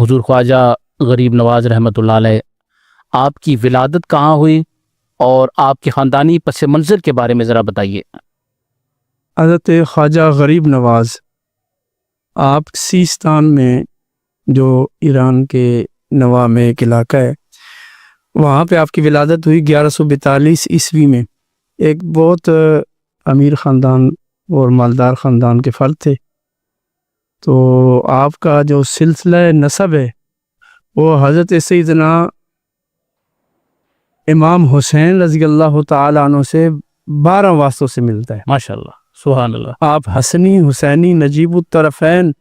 حضور خواجہ غریب نواز رحمۃ اللہ علیہ، آپ کی ولادت کہاں ہوئی اور آپ کے خاندانی پس منظر کے بارے میں ذرا بتائیے۔ حضرت خواجہ غریب نواز آپ سیستان میں، جو ایران کے نواح میں ایک علاقہ ہے، وہاں پہ آپ کی ولادت ہوئی 1142 عیسوی میں۔ ایک بہت امیر خاندان اور مالدار خاندان کے فرد تھے۔ تو آپ کا جو سلسلہ نسب ہے وہ حضرت سیدنا امام حسین رضی اللہ تعالیٰ عنہ سے 12 واسطوں سے ملتا ہے۔ ماشاءاللہ، سبحان اللہ، آپ حسنی حسینی نجیب الطرفین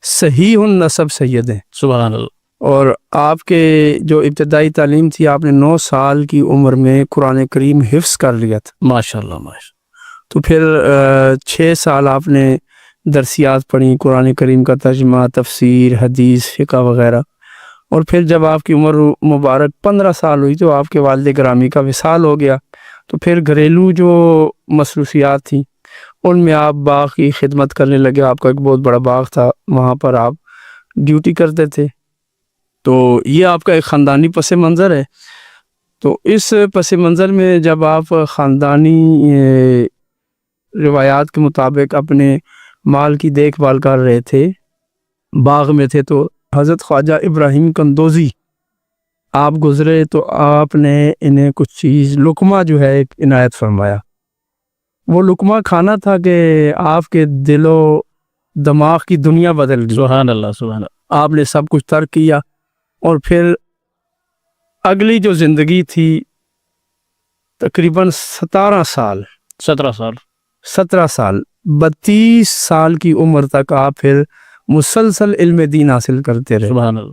صحیح النسب سید ہیں۔ سبحان اللہ۔ اور آپ کے جو ابتدائی تعلیم تھی، آپ نے 9 سال کی عمر میں قرآن کریم حفظ کر لیا تھا۔ ماشاءاللہ ماشاءاللہ۔ تو پھر 6 سال آپ نے درسیات پڑھی، قرآن کریم کا ترجمہ، تفسیر، حدیث، فقہ وغیرہ۔ اور پھر جب آپ کی عمر مبارک 15 سال ہوئی تو آپ کے والد گرامی کا وصال ہو گیا۔ تو پھر گھریلو جو مصروفیات تھیں ان میں آپ باغ کی خدمت کرنے لگے۔ آپ کا ایک بہت بڑا باغ تھا، وہاں پر آپ ڈیوٹی کرتے تھے۔ تو یہ آپ کا ایک خاندانی پس منظر ہے۔ تو اس پس منظر میں جب آپ خاندانی روایات کے مطابق اپنے مال کی دیکھ بھال کر رہے تھے، باغ میں تھے، تو حضرت خواجہ ابراہیم قندوزی آپ گزرے۔ تو آپ نے انہیں کچھ چیز لقمہ جو ہے ایک عنایت فرمایا۔ وہ لقمہ کھانا تھا کہ آپ کے دل و دماغ کی دنیا بدل گئی۔ سبحان اللہ، سبحان اللہ۔ آپ نے سب کچھ ترک کیا اور پھر اگلی جو زندگی تھی تقریباً 17 سال 17 سال 32 سال کی عمر تک آپ پھر مسلسل علم دین حاصل کرتے رہے۔ سبحان اللہ۔